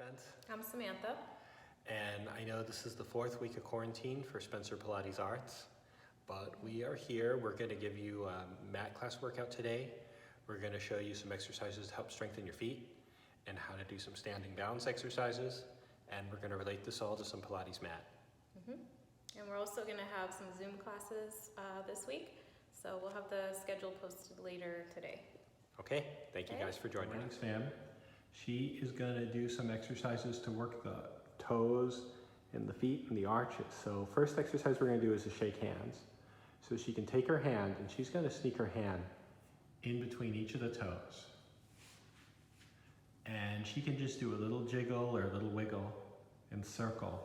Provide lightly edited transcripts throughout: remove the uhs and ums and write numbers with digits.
Spence. I'm Samantha. And I know this is the 4th week of quarantine for Spencer Pilates Arts, but we are here. We're going to give you a mat class workout today. We're going to show you some exercises to help strengthen your feet and how to do some standing balance exercises. And we're going to relate this all to some Pilates mat. And we're also going to have some Zoom classes this week. So we'll have the schedule posted later today. Okay, thank you guys for joining us. Sam, she is going to do some exercises to work the toes and the feet and the arches. So first exercise we're going to do is to shake hands. So she can take her hand and she's going to sneak her hand in between each of the toes. And she can just do a little jiggle or a little wiggle and circle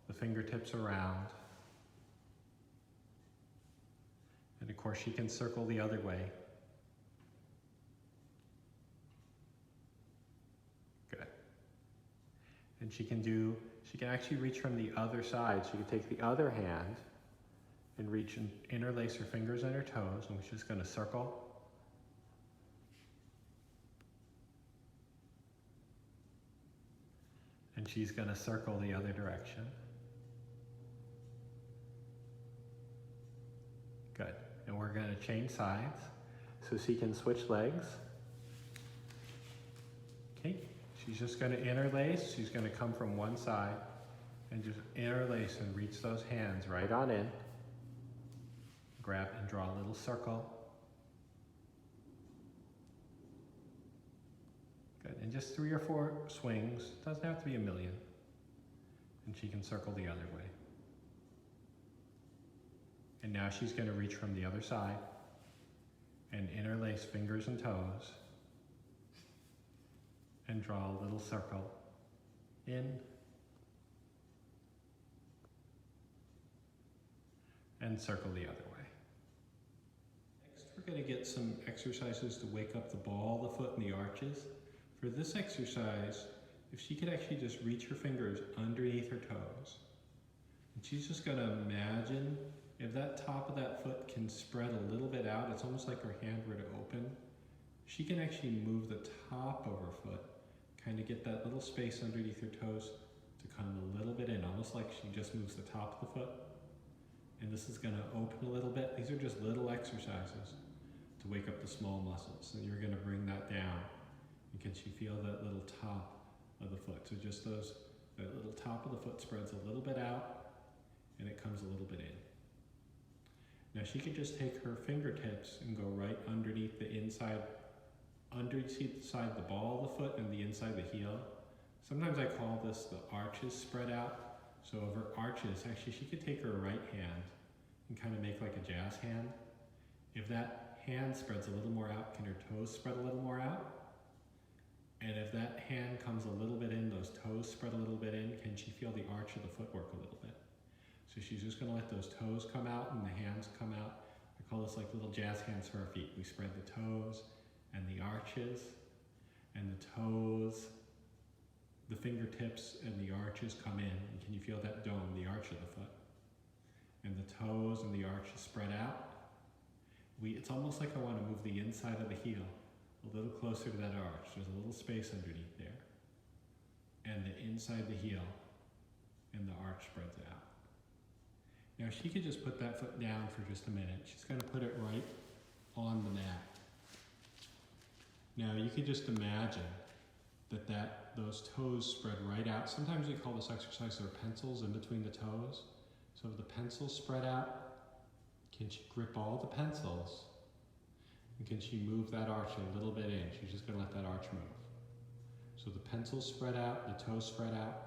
the fingertips around. And of course she can circle the other way. Good. And she can actually reach from the other side. She can take the other hand and reach and interlace her fingers and her toes, and she's just going to circle. And she's going to circle the other direction. Good. And we're going to change sides so she can switch legs. Okay. She's just going to interlace. She's going to come from one side and just interlace and reach those hands right on in. Grab and draw a little circle. Good. And just 3 or 4 swings. Doesn't have to be a million. And she can circle the other way. And now she's going to reach from the other side and interlace fingers and toes and draw a little circle in and circle the other way. Next, we're going to get some exercises to wake up the ball, the foot, and the arches. For this exercise, if she could actually just reach her fingers underneath her toes, and she's just going to imagine if that top of that foot can spread a little bit out, it's almost like her hand were to open. She can actually move the top of her foot, kind of get that little space underneath her toes to come a little bit in, almost like she just moves the top of the foot. And this is going to open a little bit. These are just little exercises to wake up the small muscles. And you're going to bring that down. And can she feel that little top of the foot? So just that little top of the foot spreads a little bit out and it comes a little bit in. Now she could just take her fingertips and go right underneath the inside, the ball of the foot and the inside of the heel. Sometimes I call this the arches spread out. So of her arches, actually she could take her right hand and kind of make like a jazz hand. If that hand spreads a little more out, can her toes spread a little more out? And if that hand comes a little bit in, those toes spread a little bit in, can she feel the arch of the footwork a little bit? So she's just going to let those toes come out and the hands come out. I call this like little jazz hands for our feet. We spread the toes and the arches and the toes, the fingertips and the arches come in. And can you feel that dome, the arch of the foot? And the toes and the arches spread out. It's almost like I want to move the inside of the heel a little closer to that arch. There's a little space underneath there. And the inside the heel and the arch spreads out. Now she could just put that foot down for just a minute. She's going to put it right on the mat. Now you could just imagine those toes spread right out. Sometimes we call this exercise their pencils in between the toes. So if the pencils spread out, can she grip all the pencils? And can she move that arch a little bit in? She's just going to let that arch move. So the pencils spread out, the toes spread out.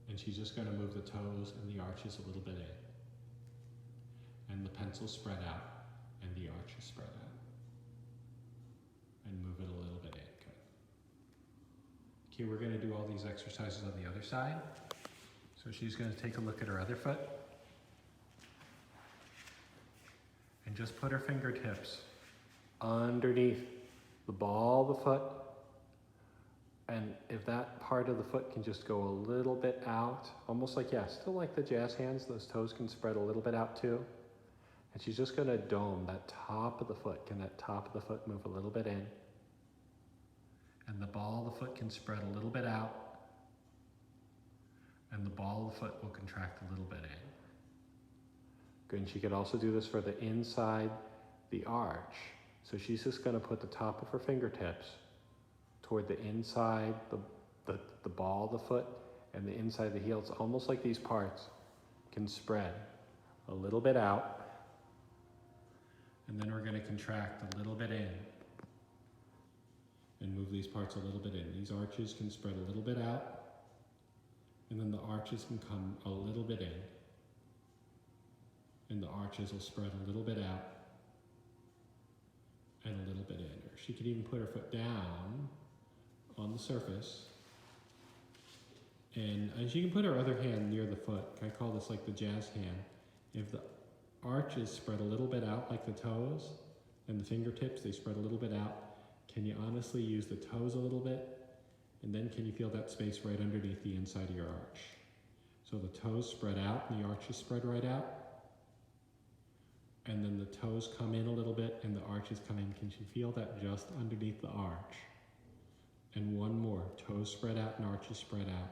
And she's just going to move the toes and the arches a little bit in. And the pencils spread out and the arches spread out. And move it a little bit in. Good. Okay, we're going to do all these exercises on the other side. So she's going to take a look at her other foot. And just put her fingertips underneath the ball of the foot. And if that part of the foot can just go a little bit out, almost like, still like the jazz hands, those toes can spread a little bit out too. And she's just going to dome that top of the foot. Can that top of the foot move a little bit in? And And the ball of the foot can spread a little bit out, and the ball of the foot will contract a little bit in. Good, and she could also do this for the inside, the arch. So she's just gonna put the top of her fingertips toward the inside, the ball of the foot, and the inside of the heel. It's almost like these parts can spread a little bit out, and then we're gonna contract a little bit in and move these parts a little bit in. These arches can spread a little bit out, and then the arches can come a little bit in, and the arches will spread a little bit out and a little bit in. Or she could even put her foot down on the surface, and she can put her other hand near the foot. I call this like the jazz hand. If the arches spread a little bit out like the toes, and the fingertips, they spread a little bit out, can you honestly use the toes a little bit? And then can you feel that space right underneath the inside of your arch? So the toes spread out and the arches spread right out. And then the toes come in a little bit and the arches come in. Can you feel that just underneath the arch? And one more, toes spread out and arches spread out.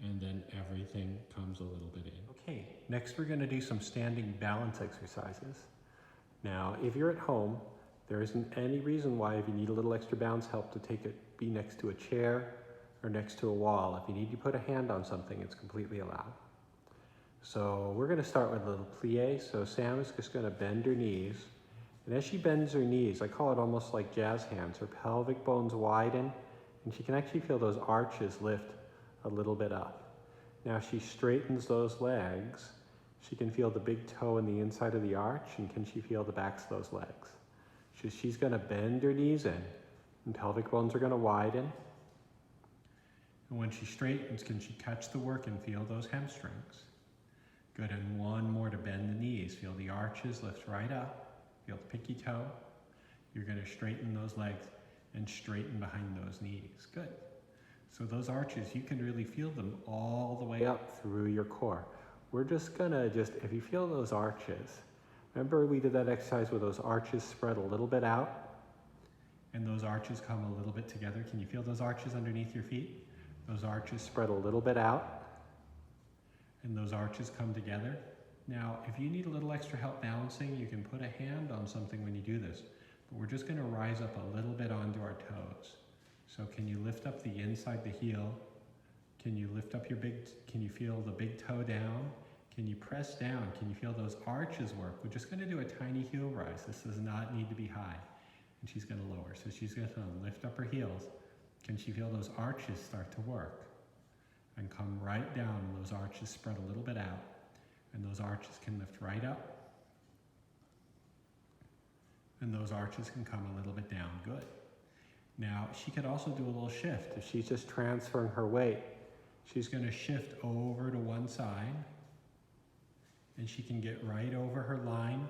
And then everything comes a little bit in. Okay, next we're gonna do some standing balance exercises. Now, if you're at home, there isn't any reason why, if you need a little extra balance help, to be next to a chair or next to a wall. If you need to put a hand on something, it's completely allowed. So we're gonna start with a little plie. So Sam is just gonna bend her knees. And as she bends her knees, I call it almost like jazz hands, her pelvic bones widen, and she can actually feel those arches lift a little bit up. Now she straightens those legs. She can feel the big toe in the inside of the arch, and can she feel the backs of those legs? She's gonna bend her knees in, and pelvic bones are gonna widen. And when she straightens, can she catch the work and feel those hamstrings? Good, and one more to bend the knees. Feel the arches lift right up. Feel the pinky toe. You're gonna straighten those legs and straighten behind those knees. Good. So those arches, you can really feel them all the way up through your core. We're just gonna, if you feel those arches, remember we did that exercise where those arches spread a little bit out and those arches come a little bit together. Can you feel those arches underneath your feet? Those arches spread a little bit out and those arches come together. Now, if you need a little extra help balancing, you can put a hand on something when you do this, but we're just gonna rise up a little bit onto our toes. So can you lift up the inside the heel? Can you lift up can you feel the big toe down? Can you press down? Can you feel those arches work? We're just gonna do a tiny heel rise. This does not need to be high. And she's gonna lower. So she's gonna lift up her heels. Can she feel those arches start to work? And come right down, and those arches spread a little bit out. And those arches can lift right up. And those arches can come a little bit down, good. Now, she could also do a little shift. If she's just transferring her weight, she's gonna shift over to one side, and she can get right over her line,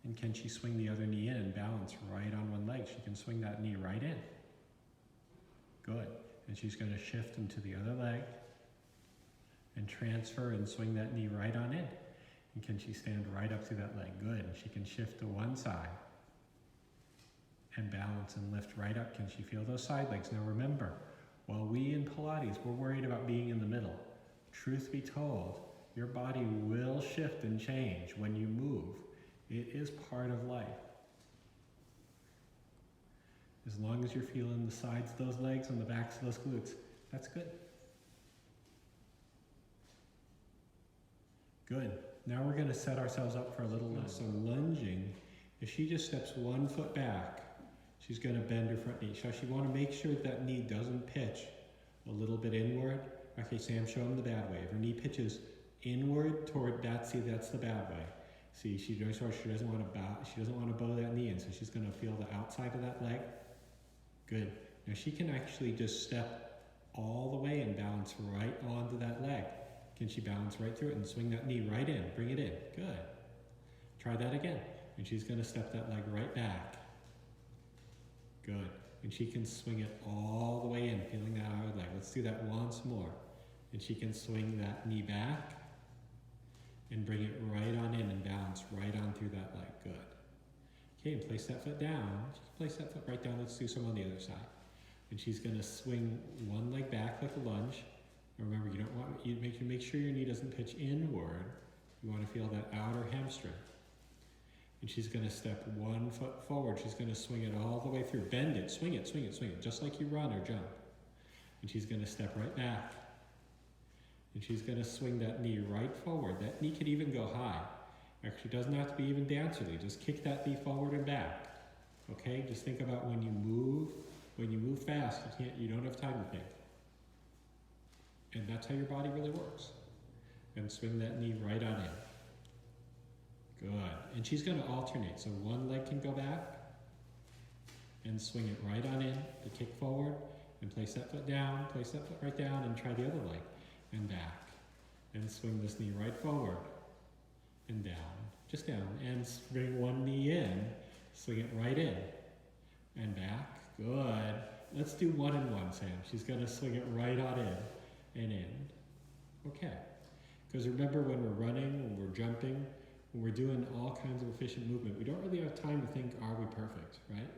and can she swing the other knee in and balance right on one leg? She can swing that knee right in. Good, and she's gonna shift into the other leg, and transfer and swing that knee right on in. And can she stand right up through that leg? Good, and she can shift to one side, and balance and lift right up. Can she feel those side legs? Now remember, while we in Pilates, we're worried about being in the middle. Truth be told, your body will shift and change when you move. It is part of life. As long as you're feeling the sides of those legs and the backs of those glutes, that's good. Good. Now we're gonna set ourselves up for a little some lunging. If she just steps one foot back, she's gonna bend her front knee. So she wanna make sure that knee doesn't pitch a little bit inward. Okay, Sam, show him the bad way. If her knee pitches inward toward that, see, that's the bad way. See, she doesn't wanna bow that knee in, so she's gonna feel the outside of that leg. Good. Now she can actually just step all the way and balance right onto that leg. Can she balance right through it and swing that knee right in? Bring it in. Good. Try that again. And she's gonna step that leg right back. Good. And she can swing it all the way in, feeling that outer leg. Let's do that once more. And she can swing that knee back and bring it right on in and balance right on through that leg. Good. Okay, and place that foot down. Just place that foot right down. Let's do some on the other side. And she's gonna swing one leg back like a lunge. Remember, you don't want, you make sure your knee doesn't pitch inward. You wanna feel that outer hamstring. And she's gonna step one foot forward. She's gonna swing it all the way through. Bend it, swing it, swing it, swing it, just like you run or jump. And she's gonna step right back. And she's gonna swing that knee right forward. That knee could even go high. Actually, it doesn't have to be even dancerly. Just kick that knee forward and back. Okay? Just think about when you move fast, you don't have time to think. And that's how your body really works. And swing that knee right on in. Good. And she's going to alternate. So one leg can go back and swing it right on in to kick forward and place that foot down, place that foot right down and try the other leg and back. And swing this knee right forward and down, just down. And bring one knee in, swing it right in and back. Good. Let's do 1 and 1, Sam. She's going to swing it right on in and in. Okay. Because remember, when we're running, when we're jumping, when we're doing all kinds of efficient movement, we don't really have time to think, are we perfect, right?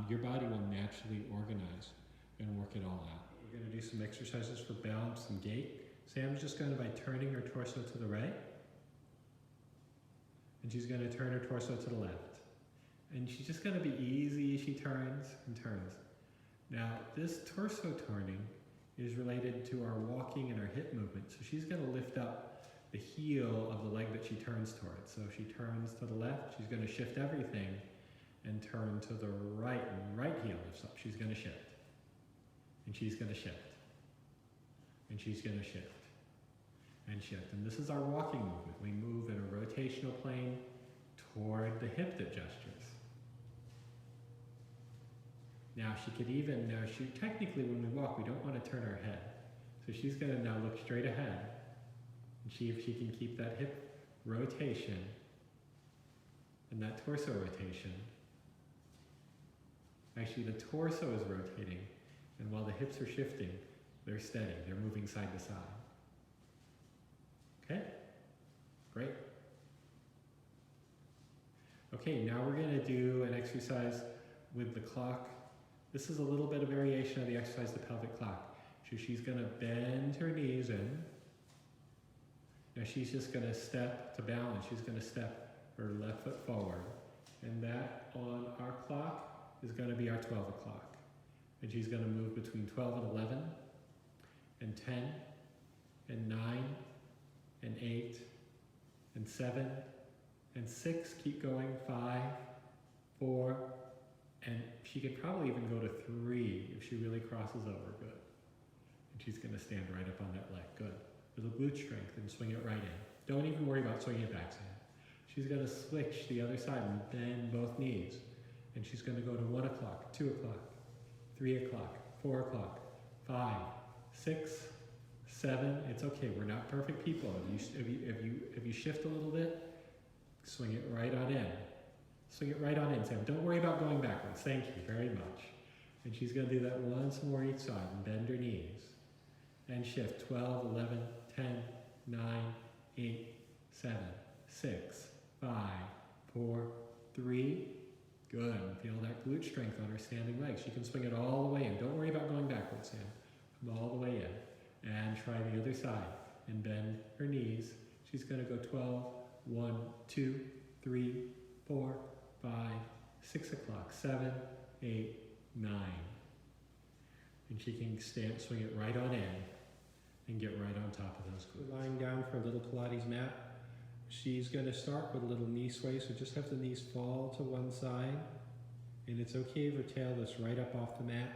Your body will naturally organize and work it all out. We're going to do some exercises for balance and gait. Sam's just going to, by turning her torso to the right, and she's going to turn her torso to the left. And she's just going to be easy as she turns and turns. Now, this torso turning is related to our walking and our hip movement. So she's going to lift up the heel of the leg that she turns towards. So if she turns to the left, she's going to shift everything and turn to the right, and right heel lifts up. She's going to shift. And she's going to shift. And she's going to shift. And shift. And this is our walking movement. We move in a rotational plane toward the hip gestures. Now technically when we walk, we don't want to turn our head. So she's going to now look straight ahead and see if she can keep that hip rotation and that torso rotation. Actually, the torso is rotating, and while the hips are shifting, they're steady. They're moving side to side. Okay? Great. Okay, now we're going to do an exercise with the clock. This is a little bit of variation of the exercise, the pelvic clock. So she's going to bend her knees in. Now she's just going to step to balance. She's going to step her left foot forward. And that on our clock is going to be our 12 o'clock. And she's going to move between 12 and 11, and 10, and 9, and 8, and 7, and 6. Keep going. 5, 4, and she could probably even go to 3 if she really crosses over. Good. And she's going to stand right up on that leg. Good. Little glute strength and swing it right in. Don't even worry about swinging it back, Sam. She's going to switch the other side and bend both knees. And she's going to go to 1 o'clock, 2 o'clock, 3 o'clock, 4 o'clock, 5, 6, 7. It's okay. We're not perfect people. If you shift a little bit, swing it right on in. Swing it right on in, Sam. Don't worry about going backwards. Thank you very much. And she's going to do that once more each side and bend her knees. And shift 12, 11, 10, 9, 8, 7, 6, 5, 4, 3. Good. Feel that glute strength on her standing legs. She can swing it all the way in. Don't worry about going backwards, Sam. Come all the way in. And try the other side. And bend her knees. She's going to go 12, 1, 2, 3, 4, 5, 6 o'clock, 7, 8, 9. And she can swing it right on in and get right on top of those glutes. Lying down for a little Pilates mat. She's going to start with a little knee sway, so just have the knees fall to one side. And it's okay if her tail lifts right up off the mat,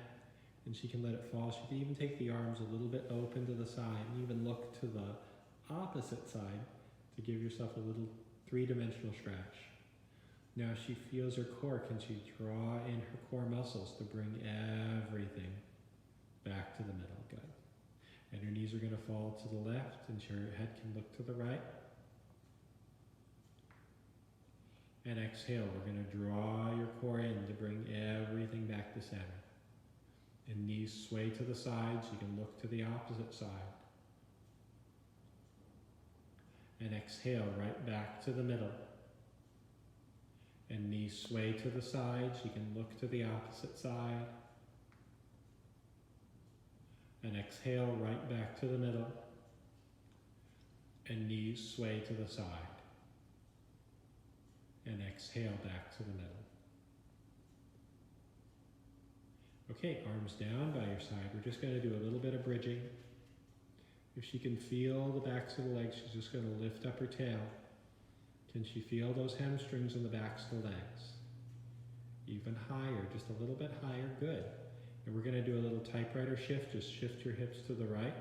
and she can let it fall. She can even take the arms a little bit open to the side and even look to the opposite side to give yourself a little three-dimensional stretch. Now she feels her core. Can she draw in her core muscles to bring everything back to the middle? Good. And her knees are going to fall to the left, and her head can look to the right. And exhale, we're going to draw your core in to bring everything back to center. And knees sway to the sides. You can look to the opposite side. And exhale, right back to the middle. And knees sway to the sides. You can look to the opposite side. And exhale right back to the middle. And knees sway to the side. And exhale back to the middle. Okay, arms down by your side. We're just going to do a little bit of bridging. If she can feel the backs of the legs, she's just going to lift up her tail. Can she feel those hamstrings in the backs of the legs? Even higher, just a little bit higher, good. And we're going to do a little typewriter shift. Just shift your hips to the right.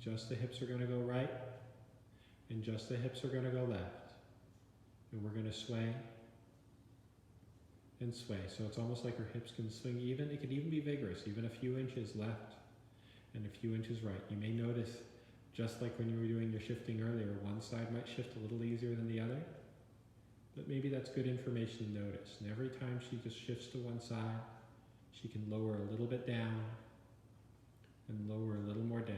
Just the hips are going to go right. And just the hips are going to go left. And we're going to sway and sway. So it's almost like her hips can swing even. It can even be vigorous, even a few inches left and a few inches right. You may notice, just like when you were doing your shifting earlier, one side might shift a little easier than the other. But maybe that's good information to notice. And every time she just shifts to one side, she can lower a little bit down and lower a little more down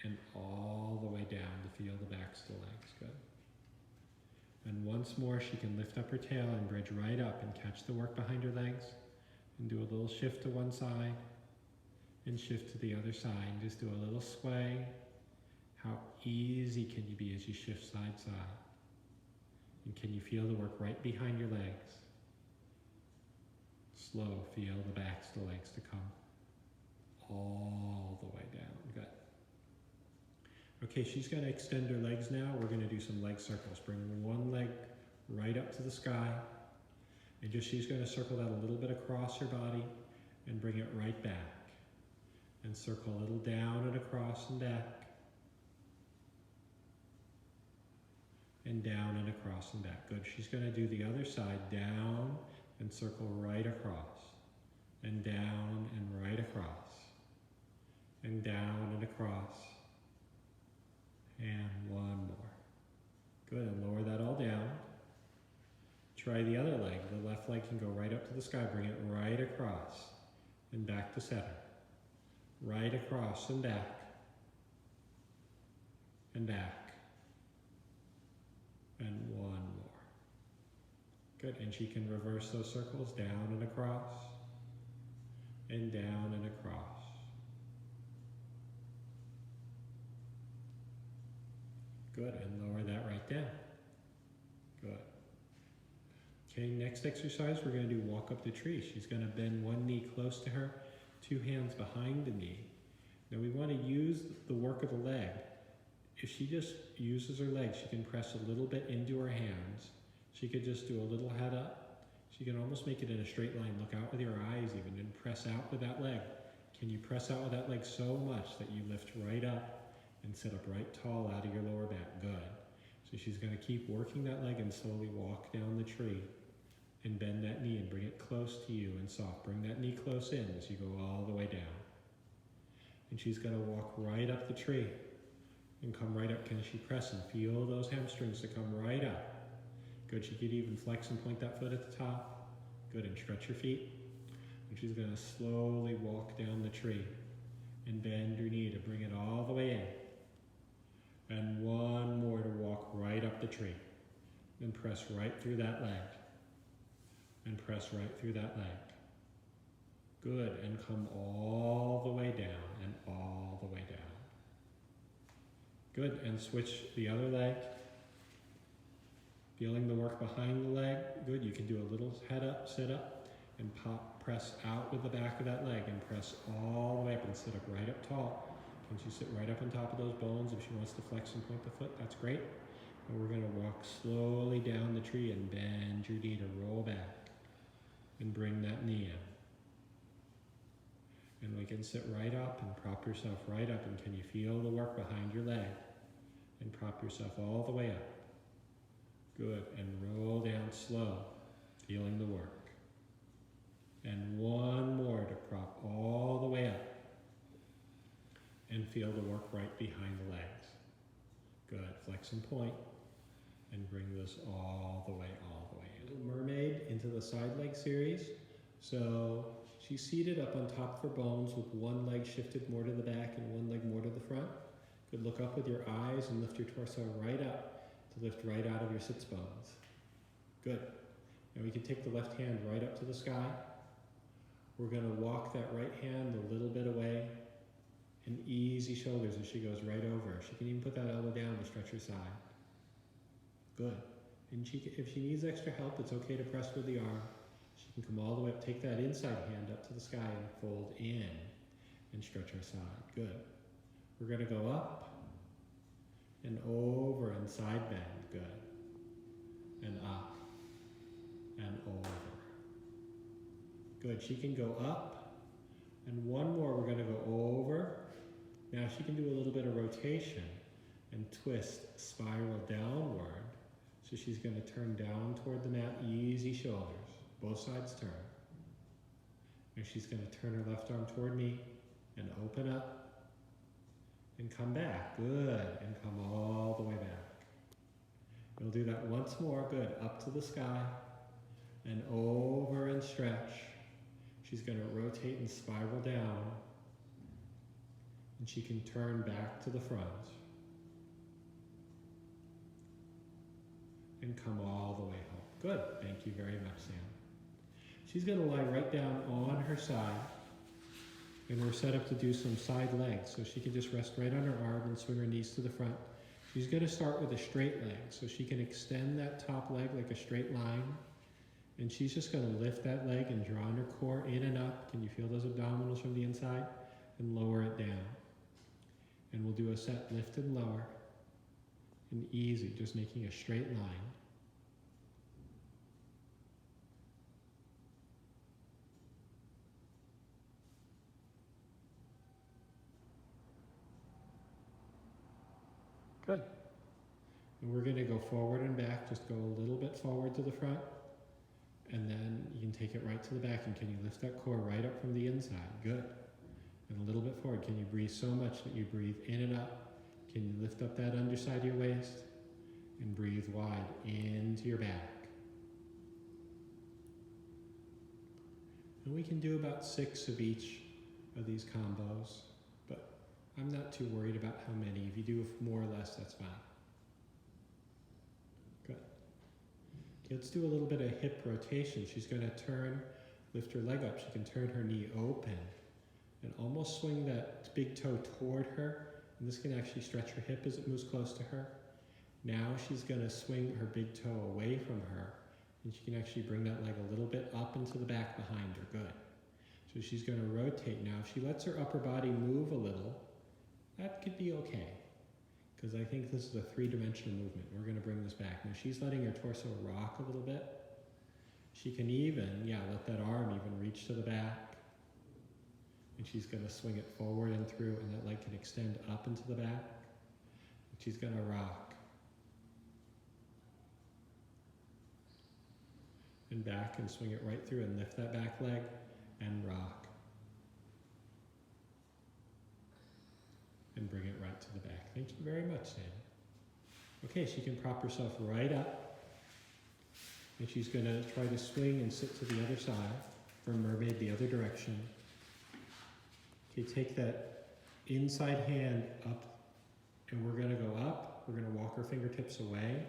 and all the way down to feel the backs of the legs. Good. And once more, she can lift up her tail and bridge right up and catch the work behind her legs and do a little shift to one side and shift to the other side and just do a little sway. How easy can you be as you shift side to side? And can you feel the work right behind your legs? Slow, feel the backs of the legs to come all the way down. Good. Okay, she's going to extend her legs now. We're going to do some leg circles. Bring one leg right up to the sky. And just she's going to circle that a little bit across her body and bring it right back. And circle a little down and across and back. And down and across and back. Good. She's going to do the other side, down and circle right across. And down and right across. And down and across. And one more. Good, and lower that all down. Try the other leg. The left leg can go right up to the sky. Bring it right across and back to center. Right across and back. And back. And one more. Good, and she can reverse those circles down and across. And down and across. Good, and lower that right down. Good. Okay, next exercise, we're going to do walk up the tree. She's going to bend one knee close to her, two hands behind the knee. Now we want to use the work of the leg. If she just uses her legs, she can press a little bit into her hands. She could just do a little head up. She can almost make it in a straight line. Look out with your eyes even and press out with that leg. Can you press out with that leg so much that you lift right up and sit up right tall out of your lower back? Good. So she's going to keep working that leg and slowly walk down the tree and bend that knee and bring it close to you and soft. Bring that knee close in as you go all the way down. And she's going to walk right up the tree and come right up. Can she press and feel those hamstrings to come right up? Good. She could even flex and point that foot at the top. Good. And stretch your feet. And she's going to slowly walk down the tree and bend her knee to bring it all the way in. And one more to walk right up the tree. And press right through that leg. And press right through that leg. Good. And come all the way down and all the way down. Good. And switch the other leg. Feeling the work behind the leg. Good. You can do a little head up, sit up, and press out with the back of that leg and press all the way up and sit up right up tall. Can she sit right up on top of those bones? If she wants to flex and point the foot, that's great. And we're going to walk slowly down the tree and bend your knee to roll back and bring that knee in. And we can sit right up and prop yourself right up. And can you feel the work behind your leg? And prop yourself all the way up. Good. And roll down slow, feeling the work. And one more to prop all the way up. And feel the work right behind the legs. Good. Flex and point. And bring this all the way in. Little Mermaid into the side leg series. So she's seated up on top of her bones with one leg shifted more to the back and one leg more to the front. Good. Look up with your eyes and lift your torso right up to lift right out of your sits bones. Good. Now we can take the left hand right up to the sky. We're going to walk that right hand a little bit away and easy shoulders as she goes right over. She can even put that elbow down to stretch her side. Good. And if she needs extra help, it's okay to press with the arm. She can come all the way up, take that inside hand up to the sky and fold in and stretch her side. Good. We're going to go up and over and side bend. Good. And up and over. Good. She can go up and one more. We're going to go over. Now she can do a little bit of rotation and twist, spiral downward. So she's going to turn down toward the mat, easy shoulders, both sides turn. And she's going to turn her left arm toward me and open up and come back. Good. And come all the way back. We'll do that once more. Good. Up to the sky and over and stretch. She's going to rotate and spiral down. And she can turn back to the front. And come all the way home. Good. Thank you very much, Sam. She's going to lie right down on her side. And we're set up to do some side legs. So she can just rest right on her arm and swing her knees to the front. She's going to start with a straight leg. So she can extend that top leg like a straight line. And she's just going to lift that leg and draw on her core in and up. Can you feel those abdominals from the inside? And lower it down. And we'll do a set lift and lower. And easy, just making a straight line. Good. And we're going to go forward and back. Just go a little bit forward to the front. And then you can take it right to the back. And can you lift that core right up from the inside? Good. And a little bit forward. Can you breathe so much that you breathe in and up? Can you lift up that underside of your waist? And breathe wide into your back. And we can do about 6 of each of these combos. But I'm not too worried about how many. If you do more or less, that's fine. Good. Okay, let's do a little bit of hip rotation. She's going to lift her leg up. She can turn her knee open and almost swing that big toe toward her. And this can actually stretch her hip as it moves close to her. Now she's going to swing her big toe away from her. And she can actually bring that leg a little bit up into the back behind her. Good. So she's going to rotate now. If she lets her upper body move a little, that could be okay. Because I think this is a 3-dimensional movement. We're going to bring this back. Now she's letting her torso rock a little bit. She can even, let that arm even reach to the back. And she's going to swing it forward and through, and that leg can extend up into the back. And she's going to rock. And back and swing it right through and lift that back leg and rock. And bring it right to the back. Thank you very much, Sam. Okay, she can prop herself right up. And she's going to try to swing and sit to the other side, or mermaid the other direction. Okay, take that inside hand up, and we're going to go up. We're going to walk our fingertips away.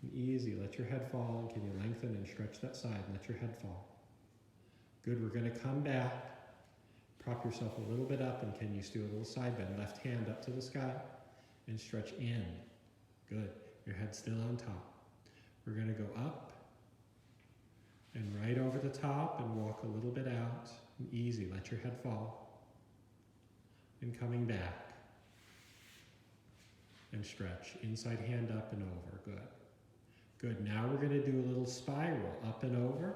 And easy, let your head fall. And can you lengthen and stretch that side and let your head fall? Good, we're going to come back. Prop yourself a little bit up, and can you do a little side bend? Left hand up to the sky and stretch in. Good, your head's still on top. We're going to go up and right over the top and walk a little bit out. And easy, let your head fall. And coming back and stretch. Inside hand up and over. Good. Good. Now we're going to do a little spiral up and over.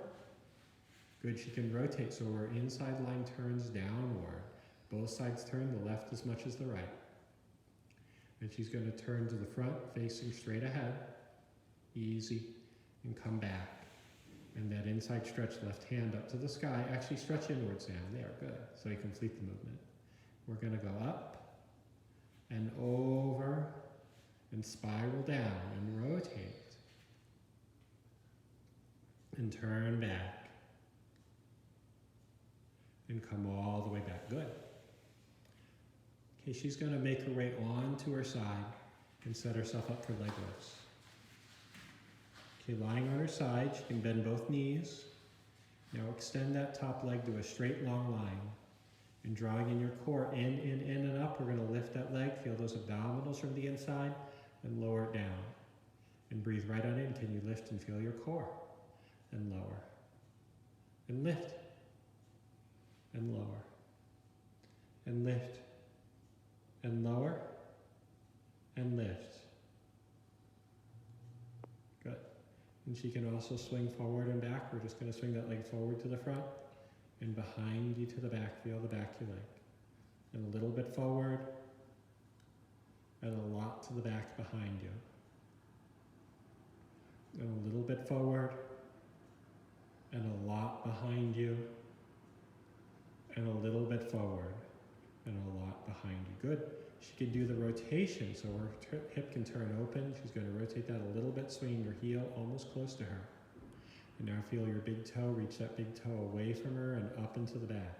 Good. She can rotate so her inside line turns downward. Both sides turn, the left as much as the right. And she's going to turn to the front, facing straight ahead. Easy. And come back. And that inside stretch, left hand up to the sky. Actually stretch inward, Sam. There. Good. So you complete the movement. We're going to go up and over and spiral down and rotate and turn back and come all the way back. Good. Okay, she's going to make her way onto her side and set herself up for leg lifts. Okay, lying on her side, she can bend both knees Now extend that top leg to a straight long line. And drawing in your core, in, and up, we're gonna lift that leg, feel those abdominals from the inside, and lower it down. And breathe right on in. Can you lift and feel your core? And lower. And lift. And lower. And lift. And lower. And lift. Good. And she can also swing forward and back. We're just going to swing that leg forward to the front and behind you to the back. Feel the back of your leg. And a little bit forward and a lot to the back behind you. And a little bit forward and a lot behind you. And a little bit forward and a lot behind you. Good. She can do the rotation, so her hip can turn open. She's going to rotate that a little bit, swinging her heel almost close to her. And now feel your big toe, reach that big toe away from her and up into the back.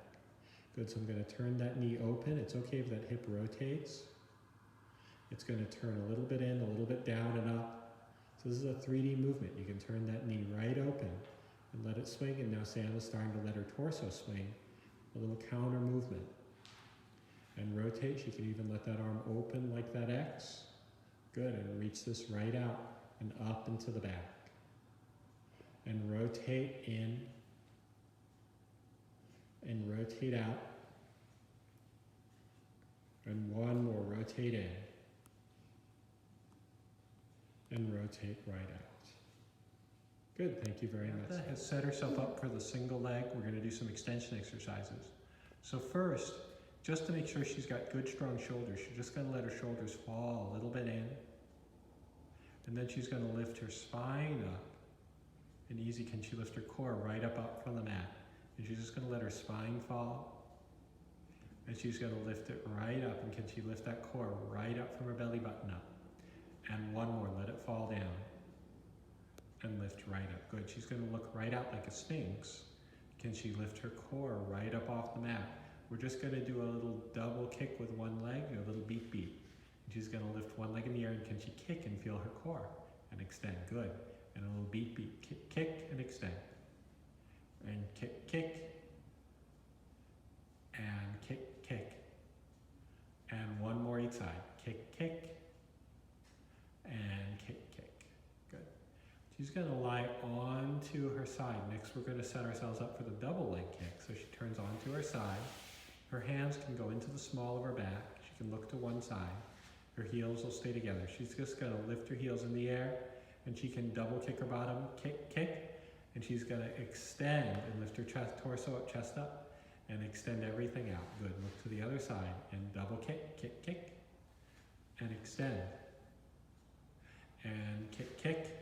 Good, so I'm going to turn that knee open. It's okay if that hip rotates. It's going to turn a little bit in, a little bit down and up. So this is a 3D movement. You can turn that knee right open and let it swing. And now Sam is starting to let her torso swing. A little counter movement. And rotate. She can even let that arm open like that X. Good, and reach this right out and up into the back. And rotate in. And rotate out. And one more, rotate in. And rotate right out. Good, thank you very much. Martha has set herself up for the single leg. We're going to do some extension exercises. So first, just to make sure she's got good strong shoulders, she's just going to let her shoulders fall a little bit in. And then she's going to lift her spine up. And easy, can she lift her core right up from the mat? And she's just going to let her spine fall. And she's going to lift it right up. And can she lift that core right up from her belly button up? And one more, let it fall down. And lift right up. Good. She's going to look right out like a sphinx. Can she lift her core right up off the mat? We're just going to do a little double kick with one leg, a little beat beat. And she's going to lift one leg in the air, and can she kick and feel her core? And extend. Good. And a little beat beat. Kick, kick, and extend. And kick, kick. And kick, kick. And one more each side. Kick, kick. And kick, kick. Good. She's going to lie onto her side. Next, we're going to set ourselves up for the double leg kick. So she turns onto her side. Her hands can go into the small of her back. She can look to one side. Her heels will stay together. She's just going to lift her heels in the air, and she can double kick her bottom, kick, kick, and she's going to extend and lift her chest, torso up, chest up, and extend everything out. Good. Look to the other side and double kick, kick, kick, and extend. And kick, kick,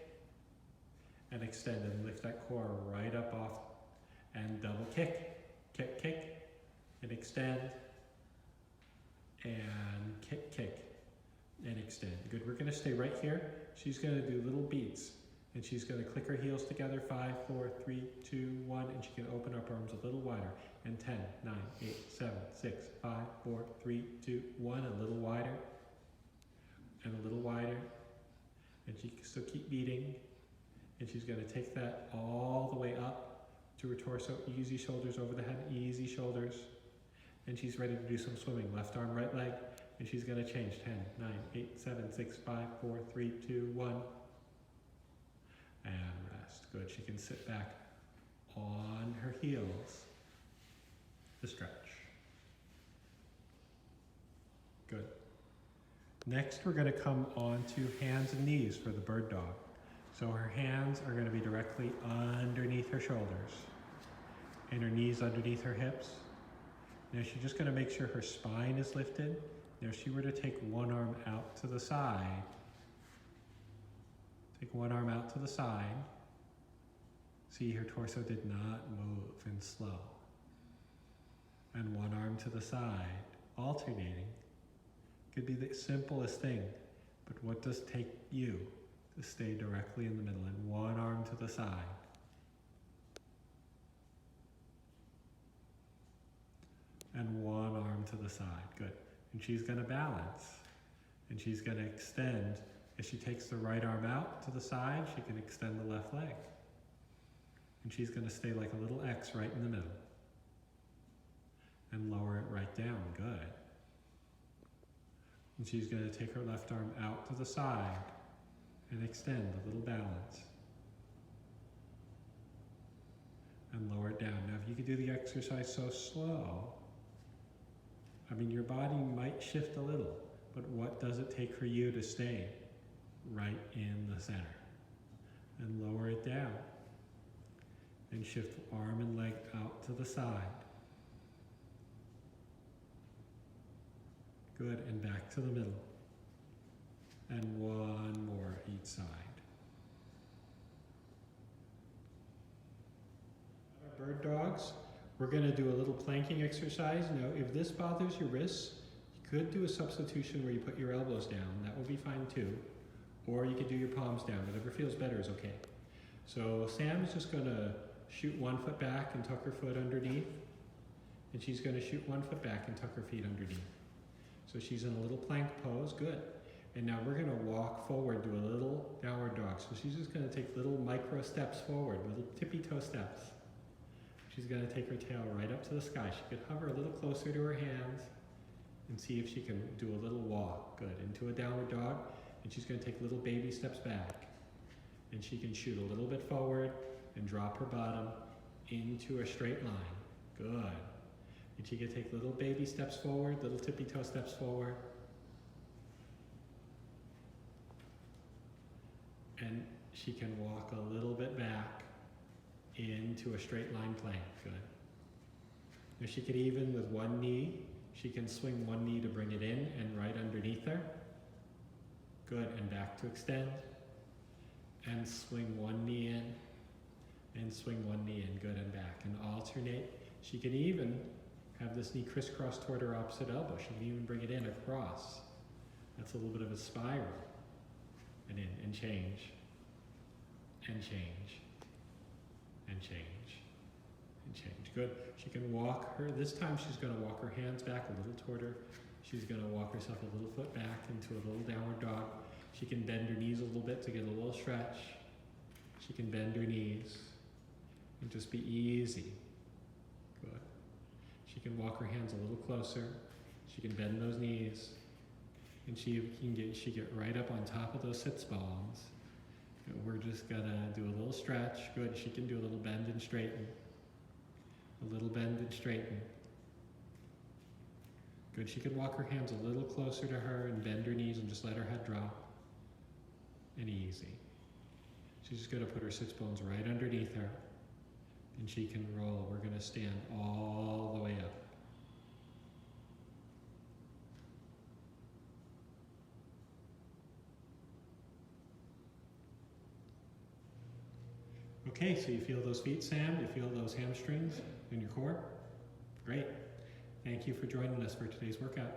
and extend and lift that core right up off, and double kick, kick, kick, and extend, and kick, kick, and extend. Good, we're gonna stay right here. She's gonna do little beats, and she's gonna click her heels together, 5, 4, 3, 2, 1, and she can open up her arms a little wider, and 10, 9, 8, 7, 6, 5, 4, 3, 2, 1, a little wider, and a little wider, and she can still keep beating, and she's gonna take that all the way up to her torso, easy shoulders over the head, easy shoulders. And she's ready to do some swimming. Left arm, right leg. And she's going to change. 10, 9, 8, 7, 6, 5, 4, 3, 2, 1. And rest. Good. She can sit back on her heels. The stretch. Good. Next, we're going to come on to hands and knees for the bird dog. So her hands are going to be directly underneath her shoulders. And her knees underneath her hips. Now she's just going to make sure her spine is lifted. Now if she were to take one arm out to the side, take one arm out to the side, see her torso did not move and slow. And one arm to the side, alternating. Could be the simplest thing, but what does take you to stay directly in the middle? And one arm to the side. And one arm to the side. Good. And she's going to balance. And she's going to extend. As she takes the right arm out to the side, she can extend the left leg. And she's going to stay like a little X right in the middle. And lower it right down. Good. And she's going to take her left arm out to the side and extend a little balance. And lower it down. Now if you could do the exercise so slow, I mean your body might shift a little, but what does it take for you to stay right in the center? And lower it down. And shift arm and leg out to the side. Good, and back to the middle. And one more each side. Our bird dogs, we're going to do a little planking exercise. Now, if this bothers your wrists, you could do a substitution where you put your elbows down. That will be fine too. Or you could do your palms down. Whatever feels better is okay. So Sam is just going to shoot 1 foot back and tuck her foot underneath. And she's going to shoot 1 foot back and tuck her feet underneath. So she's in a little plank pose, good. And now we're gonna walk forward, do a little downward dog. So she's just gonna take little micro steps forward, little tippy toe steps. She's gonna take her tail right up to the sky. She could hover a little closer to her hands and see if she can do a little walk, good. Into a downward dog, and she's gonna take little baby steps back. And she can shoot a little bit forward and drop her bottom into a straight line, good. And she can take little baby steps forward, little tippy toe steps forward. And she can walk a little bit back into a straight line plank, good. Now she could even, with one knee, she can swing one knee to bring it in and right underneath her. Good, and back to extend. And swing one knee in, and swing one knee in, good, and back. And alternate. She can even have this knee crisscross toward her opposite elbow. She can even bring it in across. That's a little bit of a spiral. And in, and change. And change. And change. And change. Good. She can walk her, this time she's going to walk her hands back a little toward her. She's going to walk herself a little foot back into a little downward dog. She can bend her knees a little bit to get a little stretch. She can bend her knees and just be easy. Good. She can walk her hands a little closer. She can bend those knees. And she get right up on top of those sits bones. And we're just gonna do a little stretch. Good. She can do a little bend and straighten. A little bend and straighten. Good. She can walk her hands a little closer to her and bend her knees and just let her head drop. And easy. She's just gonna put her sits bones right underneath her. And she can roll. We're gonna stand all the way up. Okay, so you feel those feet, Sam? You feel those hamstrings in your core? Great. Thank you for joining us for today's workout.